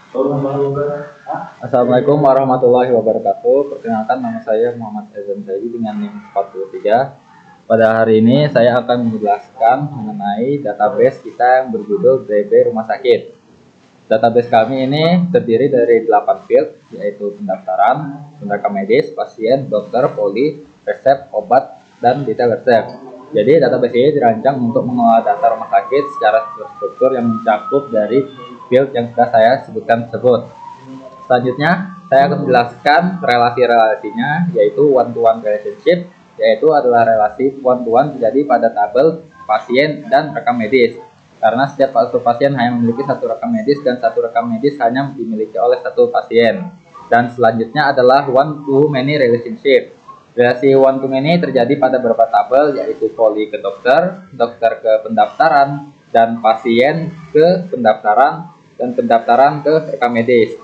Assalamualaikum warahmatullahi wabarakatuh. Perkenalkan, nama saya Muhammad Ezan Zaidi dengan NIM 43. Pada hari ini saya akan menjelaskan mengenai database kita yang berjudul DB Rumah Sakit. Database kami ini terdiri dari 8 field, yaitu pendaftaran, rekam medis, pasien, dokter, poli, resep, obat, dan detail resep. Jadi database ini dirancang untuk mengelola data rumah sakit secara terstruktur yang mencakup dari field yang sudah saya sebutkan tersebut. Selanjutnya, saya akan menjelaskan relasi-relasinya, yaitu one-to-one relationship, yaitu adalah relasi one-to-one terjadi pada tabel pasien dan rekam medis. Karena setiap satu pasien hanya memiliki satu rekam medis dan satu rekam medis hanya dimiliki oleh satu pasien. Dan selanjutnya adalah one-to-many relationship. Relasi one-to-many terjadi pada beberapa tabel, yaitu poli ke dokter, dokter ke pendaftaran, dan pasien ke pendaftaran, dan pendaftaran ke rekam medis.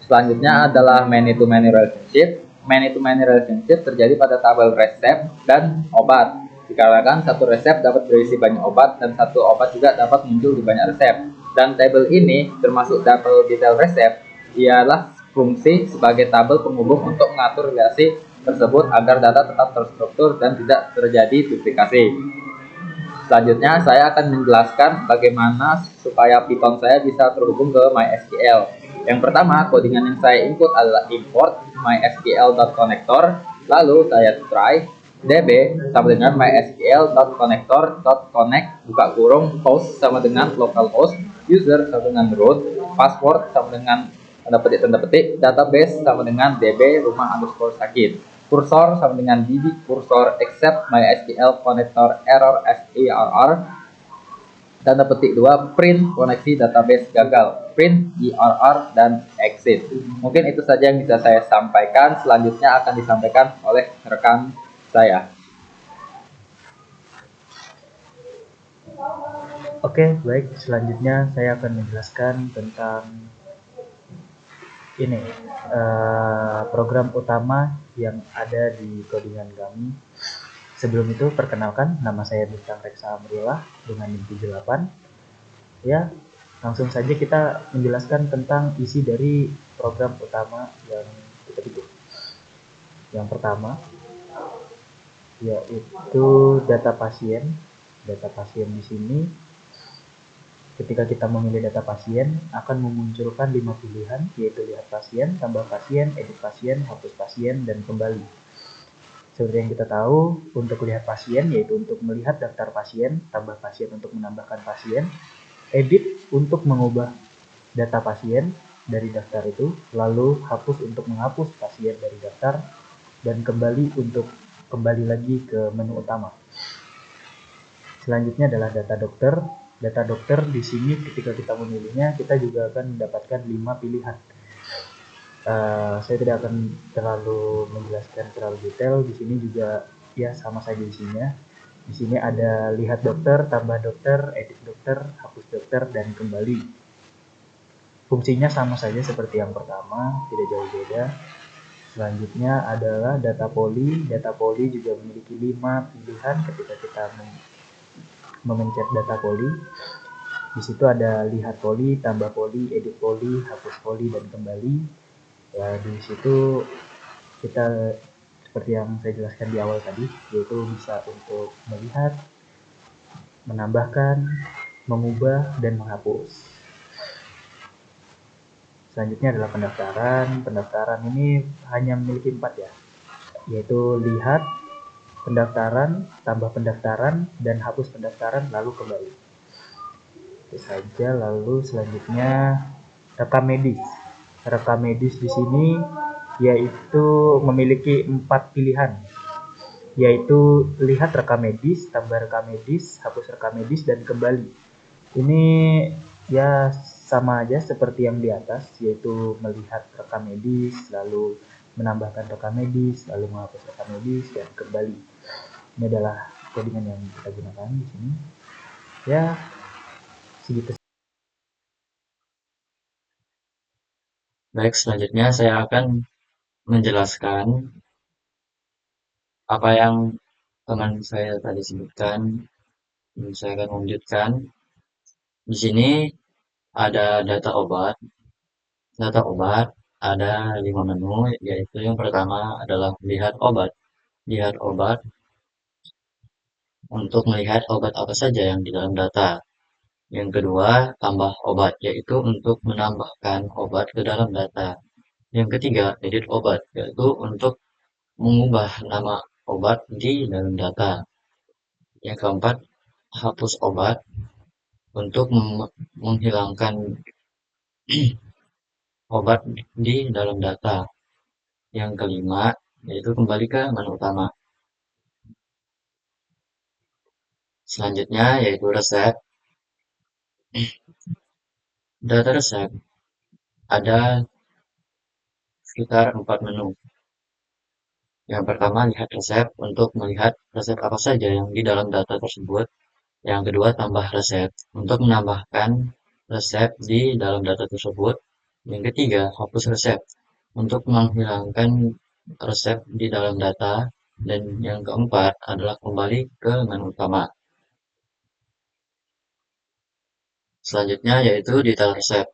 Selanjutnya adalah many-to-many relationship. Many-to-many relationship terjadi pada tabel resep dan obat. Dikarenakan satu resep dapat berisi banyak obat dan satu obat juga dapat muncul di banyak resep. Dan tabel ini termasuk tabel detail resep ialah fungsi sebagai tabel penghubung untuk mengatur relasi tersebut agar data tetap terstruktur dan tidak terjadi duplikasi. Selanjutnya saya akan menjelaskan bagaimana supaya Python saya bisa terhubung ke MySQL. Yang pertama, codingan yang saya input adalah import mysql.connector, lalu saya try db sama dengan mysql.connector.connect buka kurung host sama dengan localhost, user sama dengan root, password sama dengan tanda petik, database sama dengan db rumah underscore sakit. Kursor sama dengan db kursor except mysql connector error error. Tanda petik 2, print koneksi database gagal, print error dan exit. Mungkin itu saja yang bisa saya sampaikan. Selanjutnya akan disampaikan oleh rekan saya. Oke, baik. Selanjutnya saya akan menjelaskan tentang ini program utama yang ada di codingan kami. Sebelum itu, perkenalkan, nama saya Bintang Reksa Amrullah dengan NIM 78. Ya, langsung saja kita menjelaskan tentang isi dari program utama yang kita bikin. Yang pertama, yaitu data pasien. Data pasien di sini ketika kita memilih data pasien akan memunculkan 5 pilihan, yaitu lihat pasien, tambah pasien, edit pasien, hapus pasien, dan kembali. Seperti yang kita tahu, untuk lihat pasien yaitu untuk melihat daftar pasien, tambah pasien untuk menambahkan pasien, edit untuk mengubah data pasien dari daftar itu, lalu hapus untuk menghapus pasien dari daftar, dan kembali untuk kembali lagi ke menu utama. Selanjutnya adalah data dokter. Data dokter di sini ketika kita memilihnya, kita juga akan mendapatkan 5 pilihan. Saya tidak akan terlalu menjelaskan terlalu detail. Di sini juga ya sama saja isinya. Di sini ada lihat dokter, tambah dokter, edit dokter, hapus dokter, dan kembali. Fungsinya sama saja seperti yang pertama, tidak jauh beda. Selanjutnya adalah data poli. Data poli juga memiliki 5 pilihan ketika kita memencet data poli. Di situ ada lihat poli, tambah poli, edit poli, hapus poli, dan kembali. Ya, di situ kita seperti yang saya jelaskan di awal tadi, yaitu bisa untuk melihat, menambahkan, mengubah, dan menghapus. Selanjutnya adalah pendaftaran. Pendaftaran ini hanya memiliki 4 ya, yaitu lihat, pendaftaran, tambah pendaftaran, dan hapus pendaftaran, lalu kembali. Itu saja. Lalu selanjutnya rekam medis. Rekam medis di sini yaitu memiliki 4 pilihan, yaitu lihat rekam medis, tambah rekam medis, hapus rekam medis, dan kembali. Ini ya sama aja seperti yang di atas, yaitu melihat rekam medis, lalu menambahkan rekam medis, lalu menghapus rekam medis, dan kembali. Ini adalah codingan yang kita gunakan di sini. Ya, segitu. Baik, selanjutnya saya akan menjelaskan apa yang teman saya tadi sebutkan. Saya akan melanjutkan. Di sini ada data obat. Data obat ada 5 menu, yaitu yang pertama adalah lihat obat. Lihat obat untuk melihat obat apa saja yang di dalam data. Yang kedua, tambah obat, yaitu untuk menambahkan obat ke dalam data. Yang ketiga, edit obat, yaitu untuk mengubah nama obat di dalam data. Yang keempat, hapus obat untuk menghilangkan obat di dalam data. Yang kelima, yaitu kembali ke menu utama. Selanjutnya, yaitu resep. Data resep ada sekitar 4 menu. Yang pertama, lihat resep untuk melihat resep apa saja yang di dalam data tersebut. Yang kedua, tambah resep untuk menambahkan resep di dalam data tersebut. Yang ketiga, hapus resep untuk menghilangkan resep di dalam data. Dan yang keempat adalah kembali ke menu utama. Selanjutnya yaitu detail resep.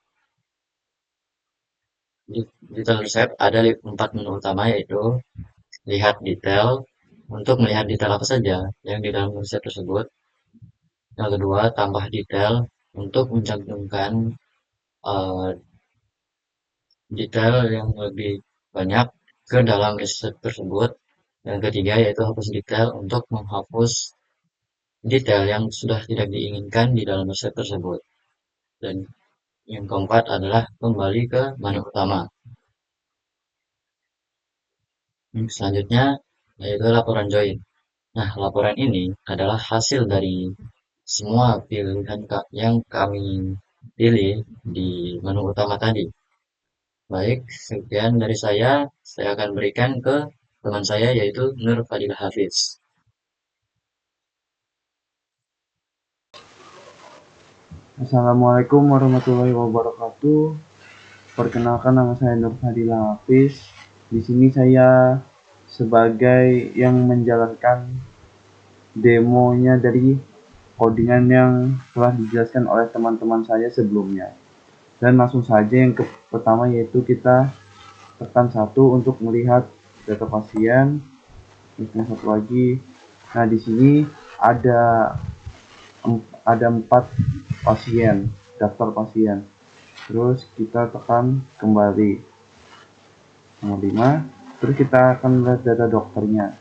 Di detail resep ada 4 menu utama, yaitu lihat detail untuk melihat detail apa saja yang di dalam resep tersebut. Yang kedua, tambah detail untuk mencantumkan eh, detail yang lebih banyak ke dalam resep tersebut. Yang ketiga yaitu hapus detail untuk menghapus detail yang sudah tidak diinginkan di dalam resep tersebut. Dan yang keempat adalah kembali ke menu utama. Selanjutnya yaitu laporan join. Nah, laporan ini adalah hasil dari semua pilihan yang kami pilih di menu utama tadi. Baik, sekian dari saya akan berikan ke teman saya yaitu Nur Fadilah Hafiz. Assalamualaikum warahmatullahi wabarakatuh. Perkenalkan, nama saya Nur Fadilah Hafiz. Di sini saya sebagai yang menjalankan demonya dari codingan yang telah dijelaskan oleh teman-teman saya sebelumnya. Dan langsung saja yang pertama yaitu kita tekan 1 untuk melihat data pasien. Tekan 1 lagi. Nah, di sini ada 4 pasien, daftar pasien. Terus kita tekan kembali nomor 5. Terus kita akan lihat data dokternya.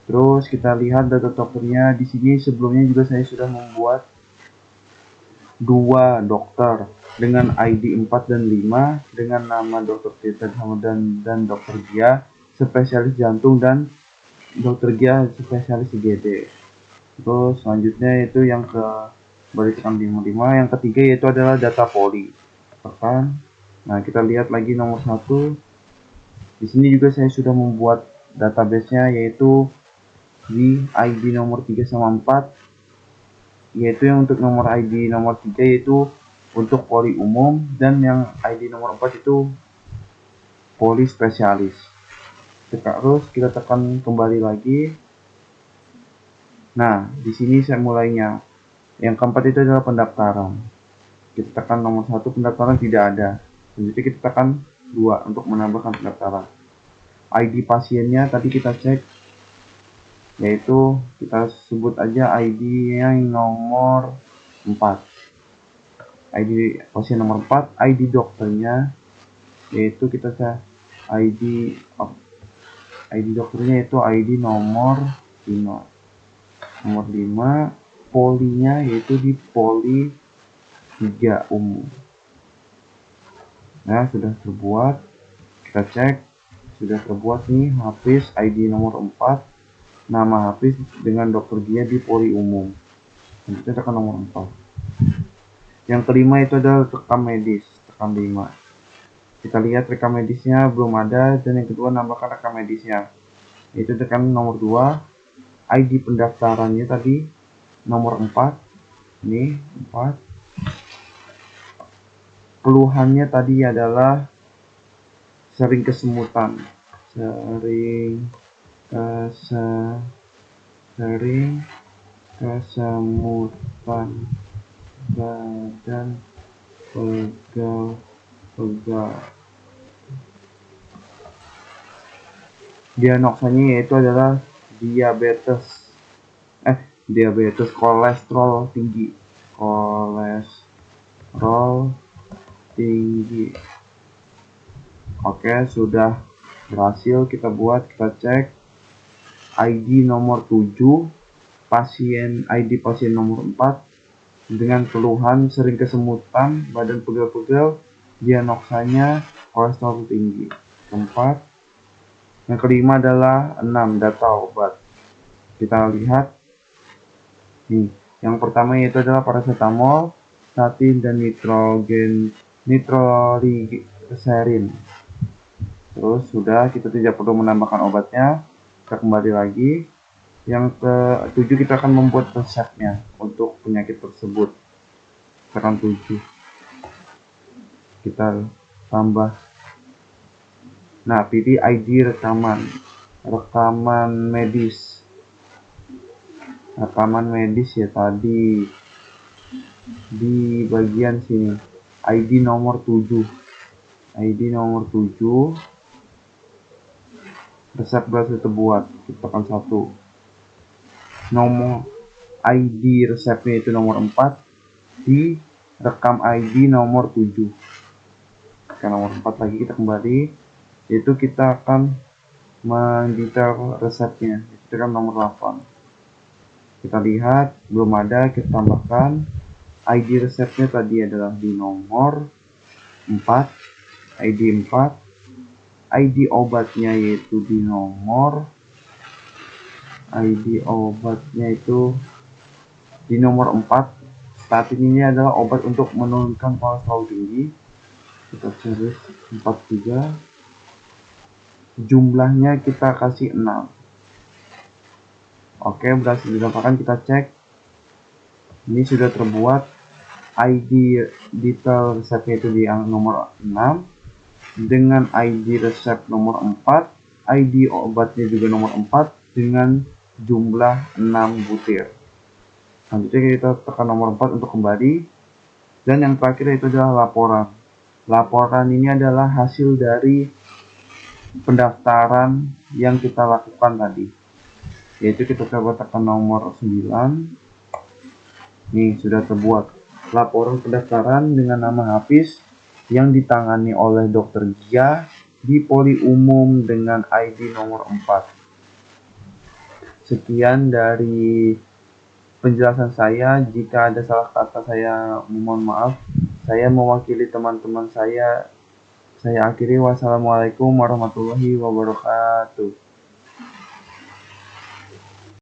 Terus kita lihat data dokternya. Di sini sebelumnya juga saya sudah membuat 2 dokter dengan ID 4 dan 5 dengan nama Dr. Tita dan Dr. Gia spesialis jantung dan Dr. Gia spesialis IGD. Terus selanjutnya itu yang ke balikan 55. Yang ketiga yaitu adalah data poli. Tekan. Nah, kita lihat lagi nomor 1. Di sini juga saya sudah membuat database-nya yaitu di ID nomor 3 sama 4. Yaitu yang untuk nomor ID nomor 3 yaitu untuk poli umum dan yang ID nomor 4 itu poli spesialis. Terus kita tekan kembali lagi. Nah, di sini saya mulainya. Yang keempat itu adalah pendaftaran. Kita tekan nomor 1, pendaftaran tidak ada. Selanjutnya kita tekan 2 untuk menambahkan pendaftaran. ID pasiennya tadi kita cek, yaitu kita sebut aja ID-nya yang nomor 4. ID pasien nomor 4, ID dokternya yaitu kita cek ID dokternya yaitu ID nomor 5. Nomor 5, polinya yaitu di poli 3 umum. Nah, sudah terbuat. Kita cek sudah terbuat nih. Hafiz ID nomor 4, nama Hafiz dengan dokter dia di poli umum. Selanjutnya tekan nomor 4. Yang kelima itu adalah rekam medis, tekan 5. Kita lihat rekam medisnya belum ada. Dan yang kedua, nambahkan rekam medisnya, itu tekan nomor 2. ID pendaftarannya tadi nomor 4. Ini 4. Keluhannya tadi adalah sering kesemutan, sering kesemutan badan pegal. Diagnosanya yaitu adalah diabetes kolesterol tinggi. Oke, sudah berhasil kita buat, kita cek ID nomor 7, ID pasien nomor 4 dengan keluhan sering kesemutan, badan pegel-pegel, diagnosanya kolesterol tinggi. Keempat, yang kelima adalah 6, data obat. Kita lihat nih, yang pertama yaitu adalah paracetamol, statin, dan nitroglycerin. Terus sudah, kita tidak perlu menambahkan obatnya. Kita kembali lagi. Yang ke-7 kita akan membuat resepnya untuk penyakit tersebut. Tekan 7. Kita tambah. Nah, pilih ID rekaman medis. Rekaman medis ya tadi di bagian sini. ID nomor 7. Resep berhasil terbuat. Kita tekan 1. Nomor ID resepnya itu nomor 4. Di rekam ID nomor 7. Ke nomor 4 lagi kita kembali. Itu kita akan mendetail resepnya. Itu kan nomor 8. Kita lihat belum ada, kita tambahkan. ID resepnya tadi adalah di nomor 4. ID 4. ID obatnya yaitu di nomor di nomor 4. Statin ini adalah obat untuk menurunkan kolesterol tinggi. Kita cari 4 juga. Jumlahnya kita kasih 6. Oke, berhasil didapatkan. Kita cek. Ini sudah terbuat. ID detail resepnya itu di nomor 6 dengan ID resep nomor 4, ID obatnya juga nomor 4 dengan jumlah 6 butir. Selanjutnya kita tekan nomor 4 untuk kembali. Dan yang terakhir itu adalah laporan. Laporan ini adalah hasil dari pendaftaran yang kita lakukan tadi. Yaitu kita coba tekan nomor 9. Nih, sudah terbuat laporan pendaftaran dengan nama Hafiz yang ditangani oleh Dr. Gia di Poli Umum dengan ID nomor 4. Sekian dari penjelasan saya. Jika ada salah kata saya mohon maaf. Saya mewakili teman-teman saya. Saya akhiri. Wassalamualaikum warahmatullahi wabarakatuh.